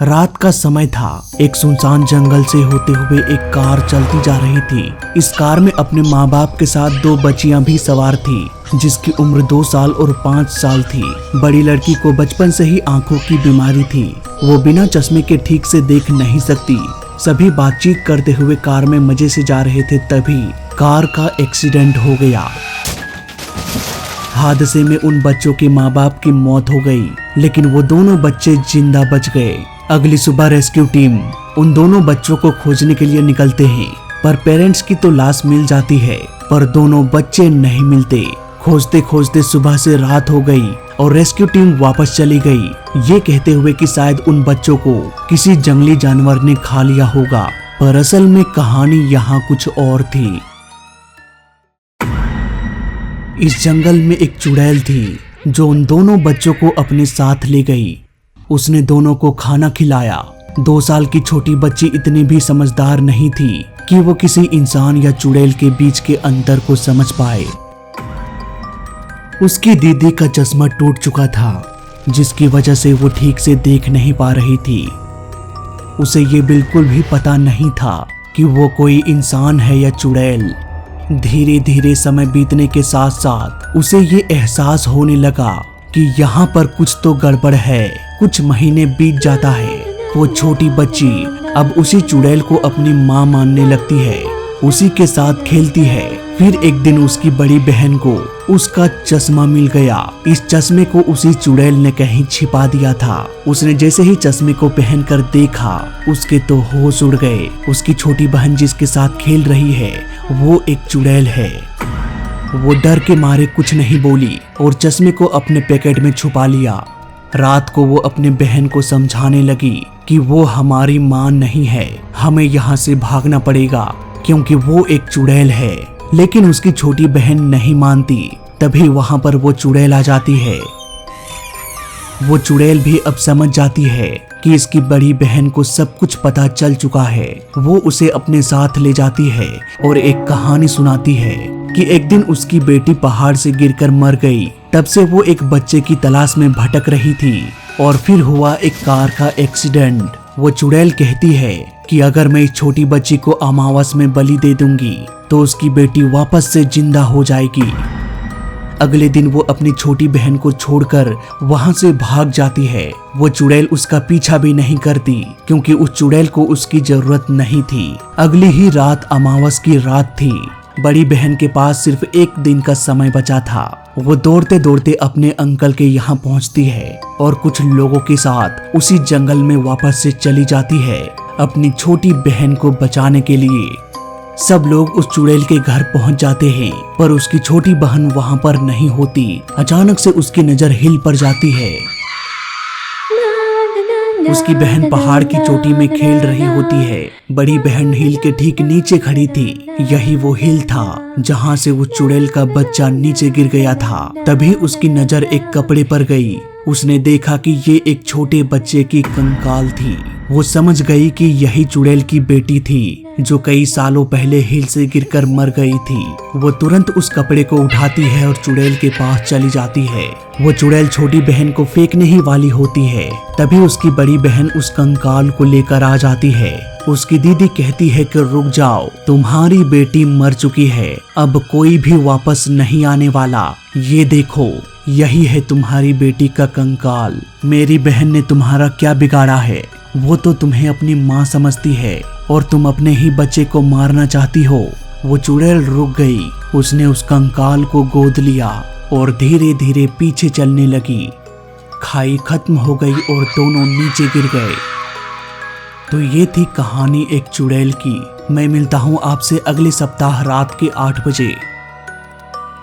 रात का समय था। एक सुनसान जंगल से होते हुए एक कार चलती जा रही थी। इस कार में अपने माँ बाप के साथ दो बच्चियां भी सवार थी, जिसकी उम्र 2 साल और 5 साल थी। बड़ी लड़की को बचपन से ही आंखों की बीमारी थी। वो बिना चश्मे के ठीक से देख नहीं सकती। सभी बातचीत करते हुए कार में मजे से जा रहे थे, तभी कार का एक्सीडेंट हो गया। हादसे में उन बच्चों के माँ बाप की मौत हो गई, लेकिन वो दोनों बच्चे जिंदा बच गए। अगली सुबह रेस्क्यू टीम उन दोनों बच्चों को खोजने के लिए निकलते हैं, पर पेरेंट्स की तो लाश मिल जाती है, पर दोनों बच्चे नहीं मिलते। खोजते खोजते सुबह से रात हो गई और रेस्क्यू टीम वापस चली गई, ये कहते हुए कि शायद उन बच्चों को किसी जंगली जानवर ने खा लिया होगा। पर असल में कहानी यहाँ कुछ और थी। इस जंगल में एक चुड़ैल थी जो उन दोनों बच्चों को अपने साथ ले गई। उसने दोनों को खाना खिलाया। 2 साल की छोटी बच्ची इतनी भी समझदार नहीं थी कि वो किसी इंसान या चुड़ैल के बीच के अंतर को समझ पाए। उसकी दीदी का चश्मा टूट चुका था, जिसकी वजह से वो ठीक से देख नहीं पा रही थी। उसे ये बिल्कुल भी पता नहीं था कि वो कोई इंसान है या चुड़ैल। धीरे धीरे समय बीतने के साथ साथ उसे ये एहसास होने लगा कि यहाँ पर कुछ तो गड़बड़ है। कुछ महीने बीत जाता है। वो छोटी बच्ची अब उसी चुड़ैल को अपनी माँ मानने लगती है, उसी के साथ खेलती है। फिर एक दिन उसकी बड़ी बहन को उसका चश्मा मिल गया। इस चश्मे को उसी चुड़ैल ने कहीं छिपा दिया था। उसने जैसे ही चश्मे को पहनकर देखा, उसके तो होश उड़ गए। उसकी छोटी बहन जिसके साथ खेल रही है, वो एक चुड़ैल है। वो डर के मारे कुछ नहीं बोली और चश्मे को अपने पैकेट में छुपा लिया। रात को वो अपने बहन को समझाने लगी कि वो हमारी माँ नहीं है, हमें यहाँ से भागना पड़ेगा क्योंकि वो एक चुड़ैल है। लेकिन उसकी छोटी बहन नहीं मानती। तभी वहां पर वो चुड़ैल आ जाती है। वो चुड़ैल भी अब समझ जाती है कि इसकी बड़ी बहन को सब कुछ पता चल चुका है। वो उसे अपने साथ ले जाती है और एक कहानी सुनाती है कि एक दिन उसकी बेटी पहाड़ से गिरकर मर गई। तब से वो एक बच्चे की तलाश में भटक रही थी और फिर हुआ एक कार का एक्सीडेंट। वो चुड़ैल कहती है कि अगर मैं इस छोटी बच्ची को अमावस में बलि दे दूंगी तो उसकी बेटी वापस से जिंदा हो जाएगी। अगले दिन वो अपनी छोटी बहन को छोड़कर वहां से भाग जाती है। वो चुड़ैल उसका पीछा भी नहीं करती क्योंकि उस चुड़ैल को उसकी जरूरत नहीं थी। अगली ही रात अमावस की रात थी। बड़ी बहन के पास सिर्फ 1 दिन का समय बचा था। वो दौड़ते दौड़ते अपने अंकल के यहाँ पहुँचती है और कुछ लोगों के साथ उसी जंगल में वापस से चली जाती है अपनी छोटी बहन को बचाने के लिए। सब लोग उस चुड़ैल के घर पहुंच जाते हैं, पर उसकी छोटी बहन वहां पर नहीं होती। अचानक से उसकी नजर हिल पर जाती है। उसकी बहन पहाड़ की चोटी में खेल रही होती है। बड़ी बहन हिल के ठीक नीचे खड़ी थी। यही वो हिल था जहां से वो चुड़ैल का बच्चा नीचे गिर गया था। तभी उसकी नजर एक कपड़े पर गई। उसने देखा कि ये एक छोटे बच्चे की कंकाल थी। वो समझ गई कि यही चुड़ैल की बेटी थी जो कई सालों पहले हिल से गिरकर मर गई थी। वो तुरंत उस कपड़े को उठाती है और चुड़ैल के पास चली जाती है। वो चुड़ैल छोटी बहन को फेंकने ही वाली होती है। तभी उसकी बड़ी बहन उस कंकाल को लेकर आ जाती है। उसकी दीदी कहती है कि रुक जाओ, तुम्हारी बेटी मर चुकी है, अब कोई भी वापस नहीं आने वाला। ये देखो, यही है तुम्हारी बेटी का कंकाल। मेरी बहन ने तुम्हारा क्या बिगाड़ा है? वो तो तुम्हें अपनी माँ समझती है और तुम अपने ही बच्चे को मारना चाहती हो। वो चुड़ैल रुक गई। उसने उस कंकाल को गोद लिया और धीरे धीरे पीछे चलने लगी। खाई खत्म हो गई और दोनों नीचे गिर गए। तो ये थी कहानी एक चुड़ैल की। मैं मिलता हूँ आपसे अगले सप्ताह रात के 8 बजे।